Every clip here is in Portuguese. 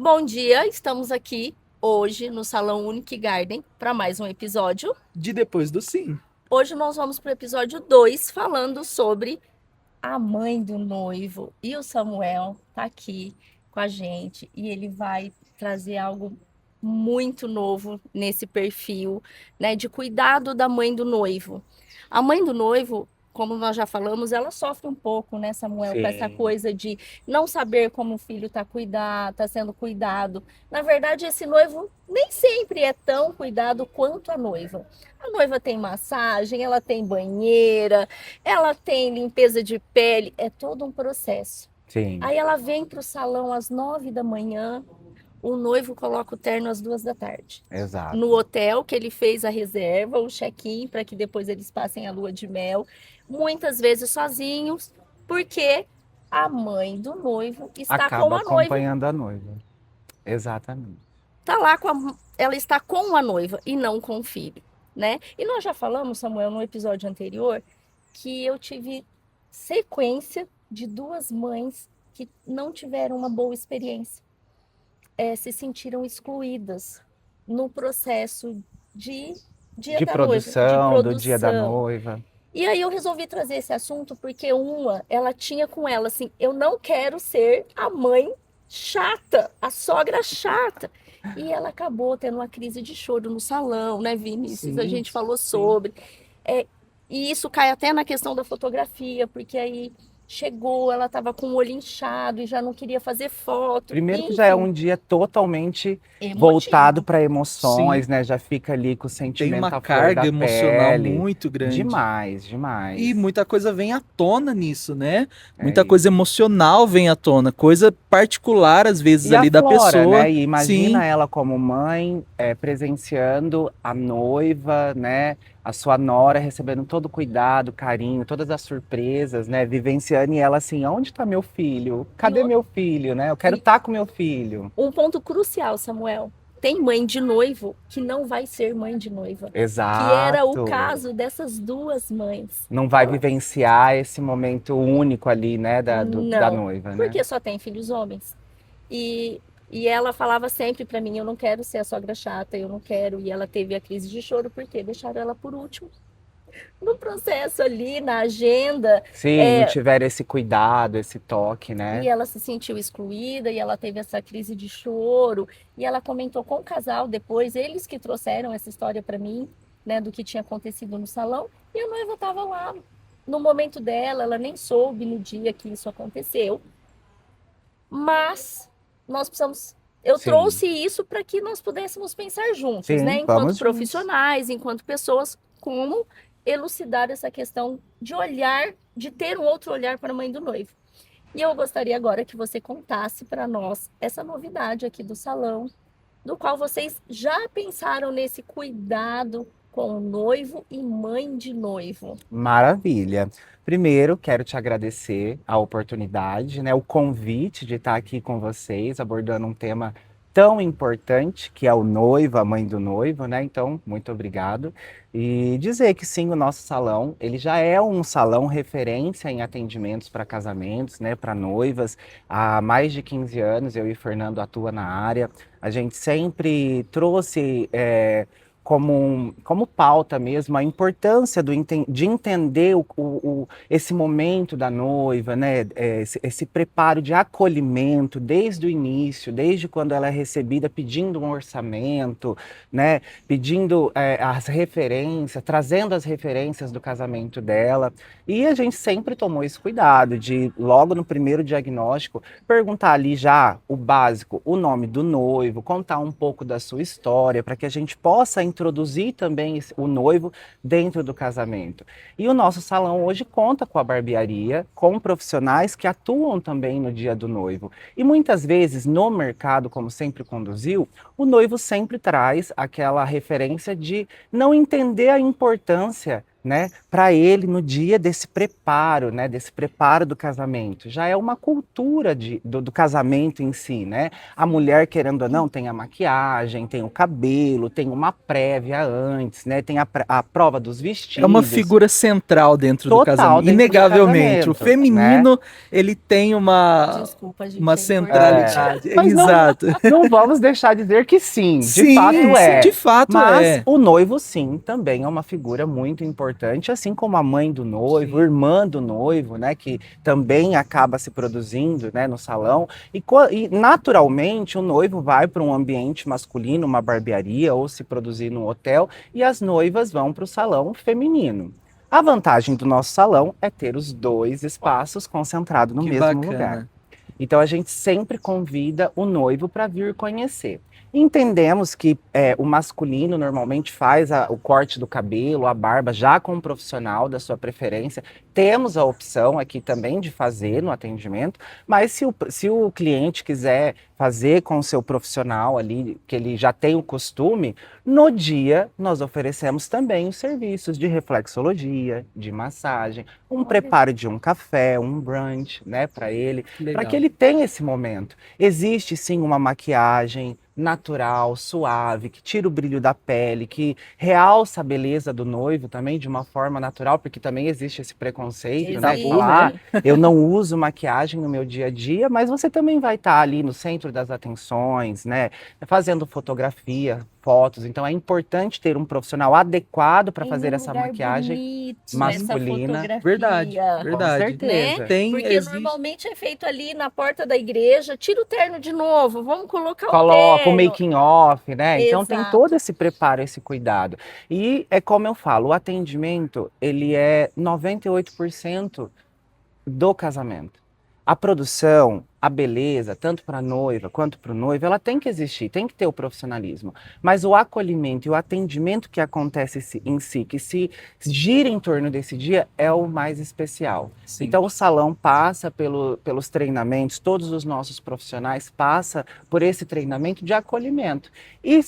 Bom dia, estamos aqui hoje no Salão Unique Garden para mais um episódio. De depois do sim. Hoje nós vamos para o episódio 2 falando sobre a mãe do noivo. E o Samuel está aqui com a gente e ele vai trazer algo muito novo nesse perfil, né, de cuidado da mãe do noivo. A mãe do noivo, como nós já falamos, ela sofre um pouco, né, Samuel, com essa Sim. coisa de não saber como o filho está sendo cuidado. Na verdade, esse noivo nem sempre é tão cuidado quanto a noiva. A noiva tem massagem, ela tem banheira, ela tem limpeza de pele, é todo um processo. Sim, Aí ela vem para o salão às 9 da manhã, o noivo coloca o terno às 2 da tarde. No exato. hotel que ele fez a reserva, o check-in, para que depois eles passem a lua de mel, muitas vezes sozinhos, porque a mãe do noivo está com Acaba a noiva. acompanhando a noiva. Exatamente. Tá lá ela está com a noiva e não com o filho, né? E nós já falamos, Samuel, no episódio anterior, que eu tive sequência de duas mães que não tiveram uma boa experiência, se sentiram excluídas no processo de dia De da noiva, de produção, do dia da produção. noiva. E aí eu resolvi trazer esse assunto porque ela tinha com ela assim, eu não quero ser a mãe chata, a sogra chata. E ela acabou tendo uma crise de choro no salão, né, Vinícius? A Sim, gente falou sim. sobre. É, e isso cai até na questão da fotografia, porque aí chegou, ela estava com o olho inchado e já não queria fazer foto. Primeiro que já é Enfim, um dia totalmente voltado emotivo. para Sim. emoções, né? Já fica ali com o Tem sentimento uma à flor da carga emocional pele. muito grande. Demais, E demais. muita coisa vem à tona nisso, né? É Muita coisa isso. emocional vem à tona, coisa particular às vezes E a ali da Flora, pessoa. né? E Sim, imagina ela como mãe, presenciando a noiva, né? A sua nora recebendo todo o cuidado, carinho, todas as surpresas, né? Vivenciando e ela assim, onde está meu filho? E, Cadê meu filho, né? Eu quero e estar com meu filho. um ponto crucial, Samuel. Tem mãe de noivo que não vai ser mãe de noiva. Que era o Exato. caso dessas duas mães. Não vai Ela, vivenciar esse momento único ali, né? Da não, noiva, né? porque só tem filhos homens. E, e ela falava sempre para mim: eu não quero ser a sogra chata, eu não quero. E ela teve a crise de choro porque deixaram ela por último. No processo ali, na agenda, Sim, não é, tiver esse cuidado, esse toque, e né? ela se sentiu excluída e ela teve essa crise de choro e ela comentou com o casal depois, eles que trouxeram essa história para mim, né, do que tinha acontecido no salão, e a noiva estava lá no momento dela, ela nem soube no dia que isso aconteceu, mas nós precisamos eu Sim, trouxe isso para que nós pudéssemos pensar juntos, né, sim, enquanto vamos juntos. profissionais, enquanto pessoas, como elucidar essa questão de olhar, de ter um outro olhar para a mãe do noivo. E eu gostaria agora que você contasse para nós essa novidade aqui do salão, do qual vocês já pensaram nesse cuidado com o noivo e mãe de noivo. Maravilha. Primeiro, quero te agradecer a oportunidade, né, o convite de estar aqui com vocês, abordando um tema tão importante, que é o noivo, a mãe do noivo, né? Então, muito obrigado. E dizer que sim, o nosso salão, ele já é um salão referência em atendimentos para casamentos, né, para noivas. Há mais de 15 anos, eu e o Fernando atua na área. A gente sempre trouxe como pauta mesmo a importância de entender esse momento da noiva, né? Esse preparo de acolhimento desde o início, desde quando ela é recebida pedindo um orçamento, né? Pedindo as referências, trazendo as referências do casamento dela. E a gente sempre tomou esse cuidado de, logo no primeiro diagnóstico, perguntar ali já o básico, o nome do noivo, contar um pouco da sua história, para que a gente possa introduzir também o noivo dentro do casamento. E o nosso salão hoje conta com a barbearia, com profissionais que atuam também no dia do noivo. E muitas vezes no mercado, como sempre conduziu, o noivo sempre traz aquela referência de não entender a importância né, para ele no dia desse preparo, né, desse preparo do casamento. Já é uma cultura do casamento em si, né? A mulher, querendo ou não, tem a maquiagem, tem o cabelo, tem uma prévia antes, né? Tem a prova dos É uma vestidos, figura central dentro do total casamento. dentro do Inegavelmente. O casamento, né? feminino, ele tem Desculpa, uma gente, é importante. centralidade. Mas Exato. não vamos deixar de dizer que sim, de Sim, fato de é. fato Mas é. o noivo, sim, também é uma figura muito importante, assim como a mãe do noivo, Sim. irmã do noivo, né, que também acaba se produzindo, né, no salão. E naturalmente o noivo vai para um ambiente masculino, uma barbearia, ou se produzir num hotel, e as noivas vão para o salão feminino. A vantagem do nosso salão é ter os dois espaços concentrados no Que mesmo lugar. bacana. Então a gente sempre convida o noivo para vir conhecer. Entendemos que o masculino normalmente faz o corte do cabelo, a barba, já com um profissional da sua preferência. Temos a opção aqui também de fazer no atendimento, mas se o cliente quiser fazer com o seu profissional ali, que ele já tem o costume, no dia nós oferecemos também os serviços de reflexologia, de massagem, um preparo de um café, um brunch, né, para ele, Que para que legal. ele tenha esse momento. Existe sim uma maquiagem natural, suave, que tira o brilho da pele, que realça a beleza do noivo também de uma forma natural, porque também existe esse preconceito, né, de Tabu, falar, né? eu não uso maquiagem no meu dia a dia, mas você também vai estar ali no centro das atenções, né, fazendo fotografia, fotos. Então é importante ter um profissional adequado para Em fazer um essa lugar maquiagem bonito, essa masculina. Verdade, fotografia. Com verdade. certeza. Tem, Porque existe. normalmente é feito ali na porta da igreja. Tira o terno de novo, vamos colocar o Coloca o terno. making off, né? Então tem todo Exato. esse preparo, esse cuidado. E é como eu falo, o atendimento, ele é 98% do casamento. A produção, a beleza, tanto para a noiva quanto para o noivo, ela tem que existir, tem que ter o profissionalismo. Mas o acolhimento e o atendimento que acontece em si, que se gira em torno desse dia, é o mais especial. Sim. Então o salão passa pelos treinamentos, todos os nossos profissionais passam por esse treinamento de acolhimento. E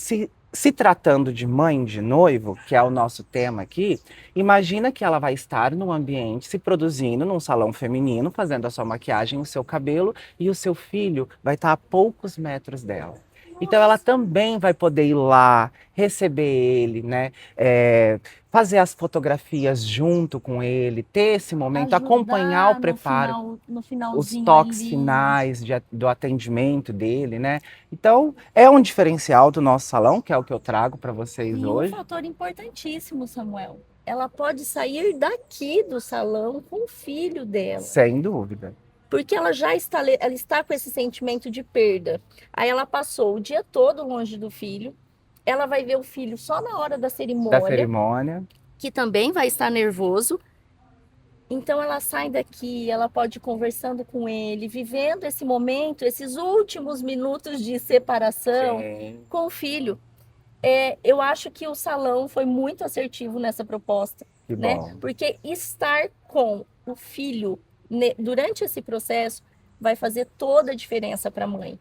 se tratando de mãe de noivo, que é o nosso tema aqui, imagina que ela vai estar num ambiente se produzindo num salão feminino, fazendo a sua maquiagem, o seu cabelo, e o seu filho vai estar a poucos metros dela. Então ela também vai poder ir lá, receber ele, né? Fazer as fotografias junto com ele, ter esse momento, acompanhar o Ajudar preparo, no os finalzinho toques ali. finais do atendimento dele, né? Então, é um diferencial do nosso salão, que é o que eu trago para vocês E um hoje. fator importantíssimo, Samuel. Ela pode sair daqui do salão com o filho dela. Sem dúvida. Porque ela já está, ela está com esse sentimento de perda. Aí ela passou o dia todo longe do filho. Ela vai ver o filho só na hora da Da cerimônia, cerimônia. que também vai estar nervoso. Então ela sai daqui, ela pode ir conversando com ele, vivendo esse momento, esses últimos minutos de separação Sim, com o filho. Eu acho que o salão foi muito assertivo nessa proposta, que né? bom. Porque estar com o filho durante esse processo vai fazer toda a diferença para a mãe.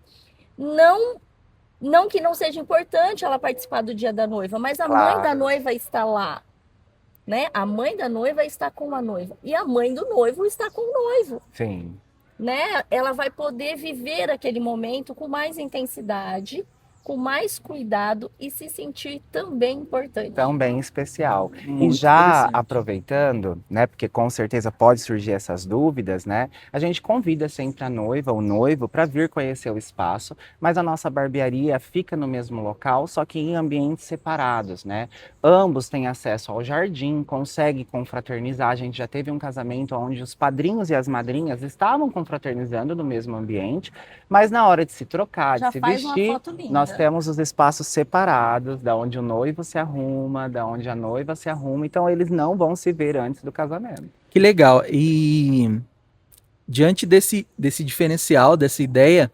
Não, não que não seja importante ela participar do dia da noiva, mas a mãe da Claro. noiva está lá, né? A mãe da noiva está com a noiva e a mãe do noivo está com o noivo, Sim. né? Ela vai poder viver aquele momento com mais intensidade, com mais cuidado e se sentir também importante. Também especial. E Muito já interessante. aproveitando, né, porque com certeza pode surgir essas dúvidas, né, a gente convida sempre a noiva, o noivo, para vir conhecer o espaço, mas a nossa barbearia fica no mesmo local, só que em ambientes separados, né? Ambos têm acesso ao jardim, conseguem confraternizar. A gente já teve um casamento onde os padrinhos e as madrinhas estavam confraternizando no mesmo ambiente, mas na hora de se trocar, Já de se faz uma vestir, foto linda. nós temos os espaços separados, da onde o noivo se arruma, da onde a noiva se arruma, então eles não vão se ver antes do casamento. Que legal. E diante desse diferencial, dessa ideia,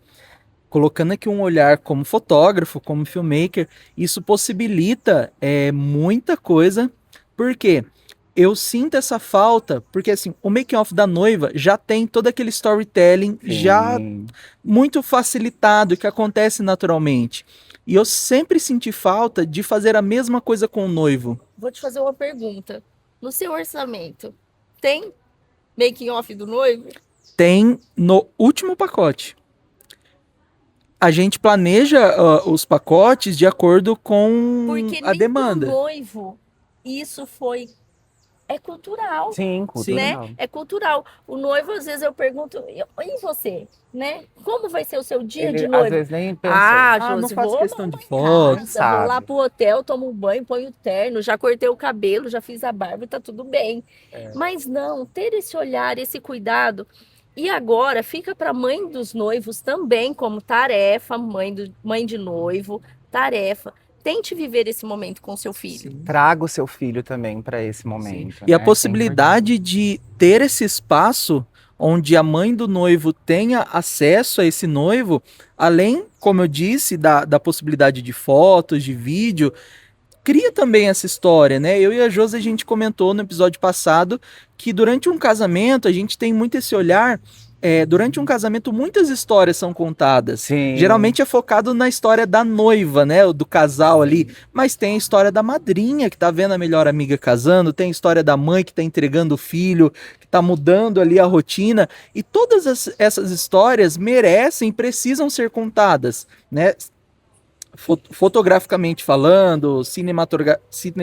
colocando aqui um olhar como fotógrafo, como filmmaker, isso possibilita muita coisa, porque eu sinto essa falta, porque assim, o making off da noiva já tem todo aquele storytelling já Sim, muito facilitado, que acontece naturalmente. E eu sempre senti falta de fazer a mesma coisa com o noivo. Vou te fazer uma pergunta. no seu orçamento, tem making off do noivo? Tem no último pacote. A gente planeja os pacotes de acordo com Porque a nem pro demanda. noivo isso é cultural. Sim, Né? cultural. É cultural. O noivo, às vezes, eu pergunto, e você? Né? Como vai ser o seu dia Ele de às noivo? vezes nem pensou. não Josi, faço vou questão de arrumar em foto. casa, vou lá Sabe. pro hotel, tomo um banho, ponho o terno, já cortei o cabelo, já fiz a barba, tá tudo bem. Mas não, ter esse olhar, esse cuidado. E agora fica para mãe dos noivos também como tarefa, mãe de noivo, tarefa. Tente viver esse momento com seu filho. Sim. Traga o seu filho também para esse Sim. momento. E a né? possibilidade de ter esse espaço onde a mãe do noivo tenha acesso a esse noivo, além, como eu disse, da possibilidade de fotos, de vídeo, cria também essa história, né? Eu e a Josi, a gente comentou no episódio passado que durante um casamento a gente tem muito esse olhar. Durante um casamento, muitas histórias são contadas. Sim. Geralmente é focado na história da noiva, né? Do casal ali. Mas tem a história da madrinha que tá vendo a melhor amiga casando, tem a história da mãe que tá entregando o filho, que tá mudando ali a rotina. E todas essas histórias merecem, precisam ser contadas, né? Fotograficamente falando,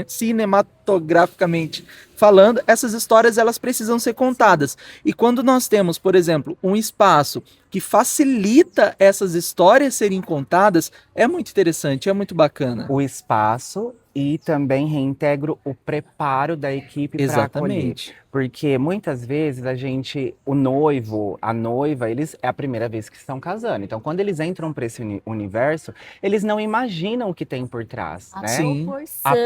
cinematograficamente falando, essas histórias elas precisam ser contadas. E quando nós temos, por exemplo, um espaço que facilita essas histórias serem contadas, é muito interessante, é muito bacana. O espaço e também reintegro o preparo da equipe para acolher. Exatamente. Porque muitas vezes o noivo, a noiva, eles é a primeira vez que estão casando. Então, quando eles entram para esse universo, eles não imaginam o que tem por trás, A né? Sim.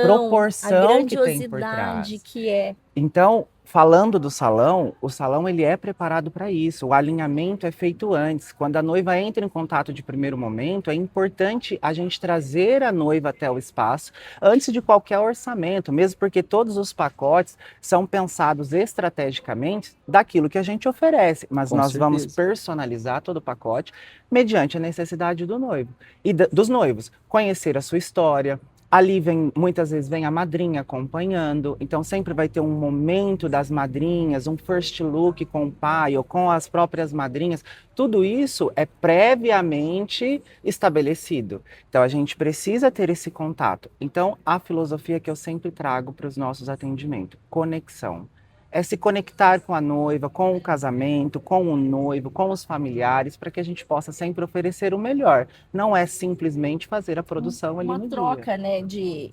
proporção a que tem por grandiosidade trás. que é. Então, falando do salão, o salão ele é preparado para isso. O alinhamento é feito antes. Quando a noiva entra em contato de primeiro momento, é importante a gente trazer a noiva até o espaço antes de qualquer orçamento, mesmo porque todos os pacotes são pensados estrategicamente daquilo que a gente oferece, mas Com nós vamos certeza. personalizar todo o pacote mediante a necessidade do noivo e dos noivos. Conhecer a sua história. Ali muitas vezes vem a madrinha acompanhando, então sempre vai ter um momento das madrinhas, um first look com o pai ou com as próprias madrinhas. Tudo isso é previamente estabelecido. Então a gente precisa ter esse contato. Então a filosofia que eu sempre trago para os nossos atendimentos, conexão. É se conectar com a noiva, com o casamento, com o noivo, com os familiares, para que a gente possa sempre oferecer o melhor. Não é simplesmente fazer a produção ali Uma no dia. troca, né, de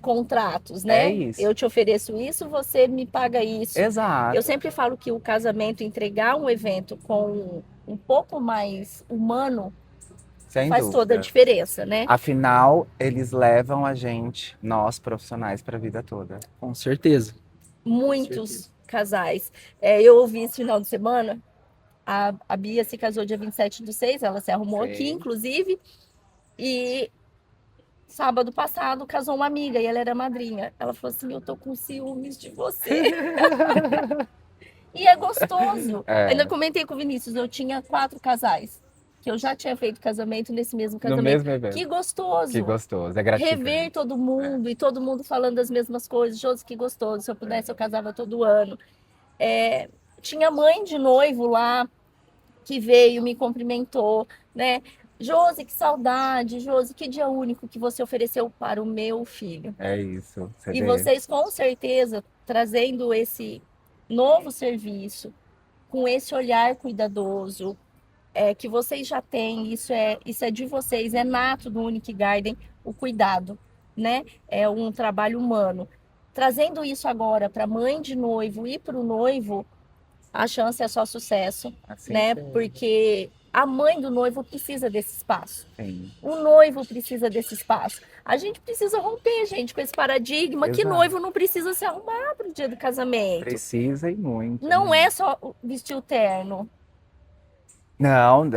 contratos, né? É isso. Eu te ofereço isso, você me paga isso. Exato. Eu sempre falo que o casamento, entregar um evento com um pouco mais humano, Sem faz dúvida. toda a diferença, né? Afinal, eles levam a gente, nós profissionais, para a vida toda. Com certeza. Muitos casais. Eu ouvi esse final de semana, a Bia se casou dia 27/6, ela se arrumou Sim. aqui, inclusive, e sábado passado casou uma amiga e ela era madrinha. Ela falou assim: eu tô com ciúmes de você. E é gostoso. É. Ainda comentei com o Vinícius, eu tinha 4 casais, que eu já tinha feito casamento nesse mesmo No casamento. mesmo evento. Que gostoso. Que gostoso, é gratificante. Rever todo mundo e todo mundo falando as mesmas coisas. Josi, que gostoso. Se eu pudesse, eu casava todo ano. Tinha mãe de noivo lá que veio, me cumprimentou, né? Josi, que saudade. Josi, que dia único que você ofereceu para o meu filho. É isso. Você E vê. vocês, com certeza, trazendo esse novo serviço, com esse olhar cuidadoso, que vocês já têm, isso é de vocês, é nato do Unique Garden, o cuidado, né? É um trabalho humano. Trazendo isso agora para a mãe de noivo e para o noivo, a chance é só sucesso, Assim né? seja. Porque a mãe do noivo precisa desse espaço. Sim. O noivo precisa desse espaço. A gente precisa romper, gente, com esse paradigma que Exato. noivo não precisa se arrumar para o dia do casamento. Precisa e muito. Não né? é só vestir o terno. Não.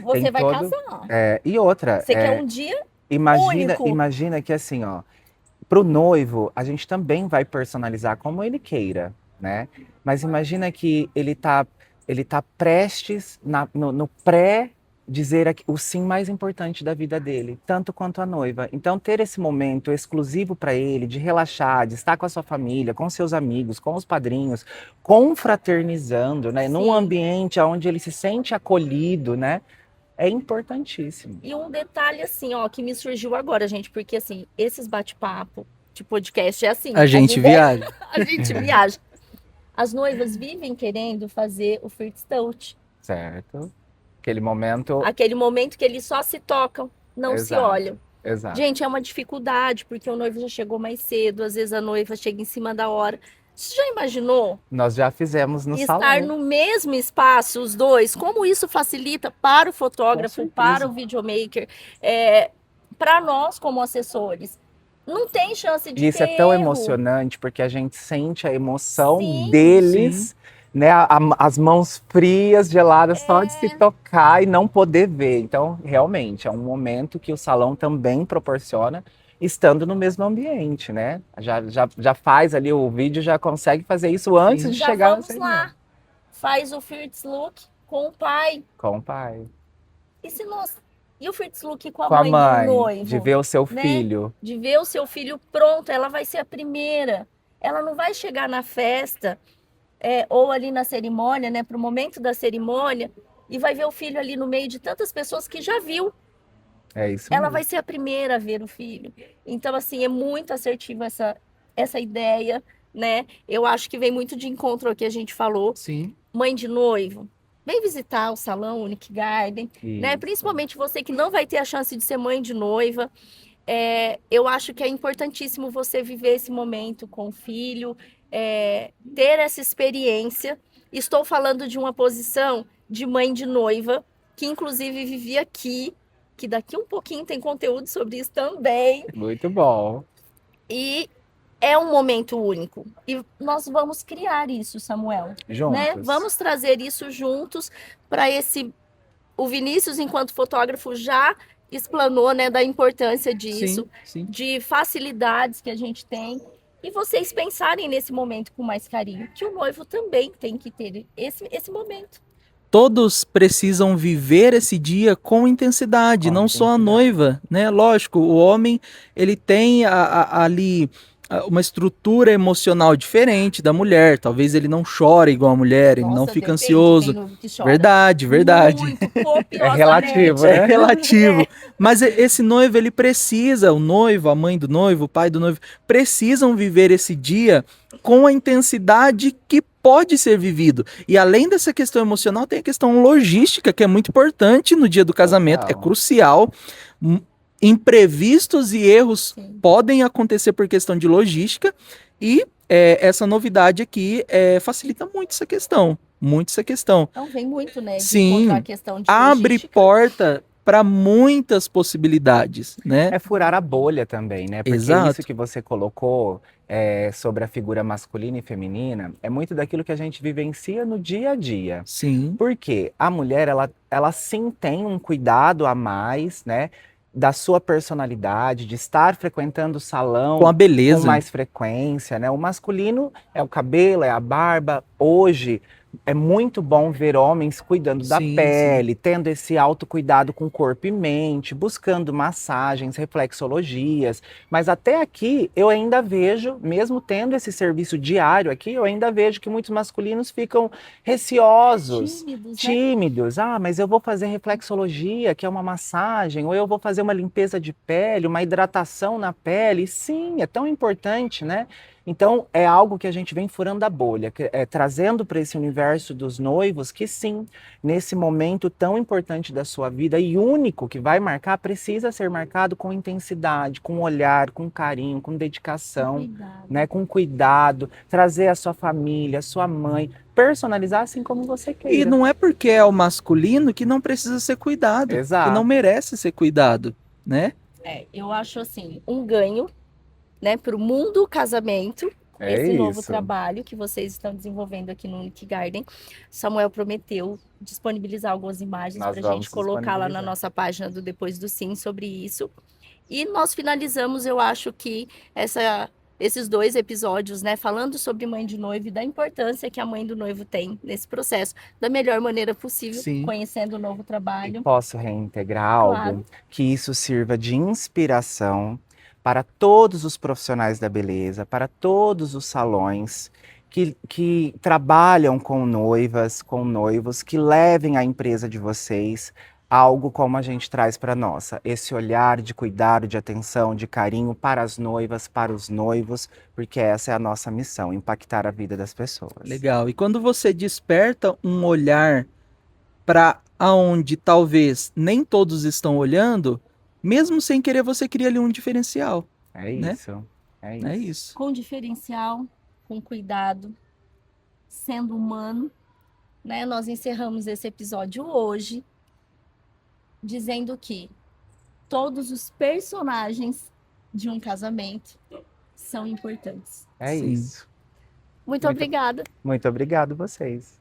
Você Tem vai todo- casar. E outra, Você quer um dia único. imagina que assim, ó, pro noivo, a gente também vai personalizar como ele queira, né? Mas imagina que ele tá prestes no dizer o sim mais importante da vida dele, tanto quanto a noiva. Então, ter esse momento exclusivo para ele, de relaxar, de estar com a sua família, com seus amigos, com os padrinhos, confraternizando, né? Num Sim. ambiente onde ele se sente acolhido, né? É importantíssimo. E um detalhe assim, ó, que me surgiu agora, gente, porque assim, esses bate-papo de podcast é assim, A gente viaja. a gente viaja. As noivas vivem querendo fazer o first touch, Certo? Aquele momento. aquele momento que eles só se tocam, não se Exato. olham. Exato. Gente, é uma dificuldade, porque o noivo já chegou mais cedo, às vezes a noiva chega em cima da hora. Você já imaginou Nós já fizemos no estar salão. no mesmo espaço, os dois? Como isso facilita para o Com fotógrafo, certeza. para o videomaker, para nós como assessores? Não tem chance de E isso ter é tão erro. emocionante porque a gente sente a emoção Sim. deles, né? As mãos frias, geladas, só de se tocar e não poder ver. Então, realmente, é um momento que o salão também proporciona, estando no mesmo ambiente, né? Já faz ali o vídeo, já consegue fazer isso antes Sim. de Já chegar na vamos cerimônia. lá. Faz o first look com o pai. Com o pai. E se nós... E o first look com Com a mãe mãe, do noivo? de ver o seu né? filho. De ver o seu filho pronto, ela vai ser a primeira. Ela não vai chegar na festa ou ali na cerimônia, né, para o momento da cerimônia, e vai ver o filho ali no meio de tantas pessoas que já viu. É isso Ela mesmo. vai ser a primeira a ver o filho. Então, assim, é muito assertiva essa ideia, né? Eu acho que vem muito de encontro ao que a gente falou. Sim. Mãe de noivo, vem visitar o salão Unique Garden, né? Isso. Principalmente você que não vai ter a chance de ser mãe de noiva. Eu acho que é importantíssimo você viver esse momento com o filho, ter essa experiência. Estou falando de uma posição de mãe de noiva, que inclusive vivi aqui, que daqui um pouquinho tem conteúdo sobre isso também. Muito bom. E é um momento único. E nós vamos criar isso, Samuel. Né? Juntos. Vamos trazer isso juntos para esse. O Vinícius, enquanto fotógrafo, já explanou, né, da importância disso, Sim. de facilidades que a gente tem. E vocês pensarem nesse momento com mais carinho, que o noivo também tem que ter esse momento. Todos precisam viver esse dia com intensidade, Com não só a intensidade. noiva, né? Lógico, o homem ele tem ali uma estrutura emocional diferente da mulher. Talvez ele não chore igual a mulher, ele não Nossa, fica depende, ansioso. tem noivo que chora Verdade. muito, É relativo, copiosamente. né? É relativo. Mas esse noivo, ele precisa, o noivo, a mãe do noivo, o pai do noivo, precisam viver esse dia com a intensidade que pode ser vivido. E além dessa questão emocional, tem a questão logística, que é muito importante no dia do casamento, é Total. crucial. Imprevistos e erros Sim. podem acontecer por questão de logística, e essa novidade aqui facilita muito essa questão. Muito essa questão. Então vem muito, né? De Sim, encontrar a questão de abre logística. porta para muitas possibilidades, né? É furar a bolha também, né? Porque Exato. isso que você colocou sobre a figura masculina e feminina é muito daquilo que a gente vivencia no dia a dia. Sim, Porque a mulher, ela sim tem um cuidado a mais, né? Da sua personalidade, de estar frequentando o salão com a beleza. com mais frequência, né? O masculino é o cabelo, é a barba. Hoje é muito bom ver homens cuidando da Sim, pele, tendo esse autocuidado com corpo e mente, buscando massagens, reflexologias. Mas até aqui eu ainda vejo, mesmo tendo esse serviço diário aqui, eu ainda vejo que muitos masculinos ficam receosos. Tímidos, né? Tímidos. Ah, mas eu vou fazer reflexologia, que é uma massagem, ou eu vou fazer uma limpeza de pele, uma hidratação na pele. Sim, é tão importante, né? Então, é algo que a gente vem furando a bolha, trazendo para esse universo dos noivos que sim, nesse momento tão importante da sua vida e único que vai marcar, precisa ser marcado com intensidade, com olhar, com carinho, com dedicação, Cuidado. né? Com cuidado, trazer a sua família, a sua mãe, personalizar assim como você E queira. não é porque é o masculino que não precisa ser cuidado, Exato. que não merece ser cuidado, né? Eu acho assim, um ganho, né, para o mundo casamento, É esse novo isso. trabalho que vocês estão desenvolvendo aqui no Unique Garden. Samuel prometeu disponibilizar algumas imagens Nós para a vamos gente colocar lá na disponibilizar. nossa página do Depois do Sim sobre isso. E nós finalizamos, eu acho que esses 2 episódios, né, falando sobre mãe de noivo e da importância que a mãe do noivo tem nesse processo, da melhor maneira possível, Sim. conhecendo o novo trabalho. Posso reintegrar Claro. algo que isso sirva de inspiração para todos os profissionais da beleza, para todos os salões que trabalham com noivas, com noivos, que levem à empresa de vocês algo como a gente traz para nossa, esse olhar de cuidado, de atenção, de carinho para as noivas, para os noivos, porque essa é a nossa missão, impactar a vida das pessoas. Legal. E quando você desperta um olhar para aonde talvez nem todos estão olhando, mesmo sem querer, você cria ali um diferencial. É Né? isso, é isso. É isso. Com diferencial, com cuidado, sendo humano, né? Nós encerramos esse episódio hoje dizendo que todos os personagens de um casamento são importantes. É Sim. isso. Muito Muito- obrigada. Muito obrigado vocês.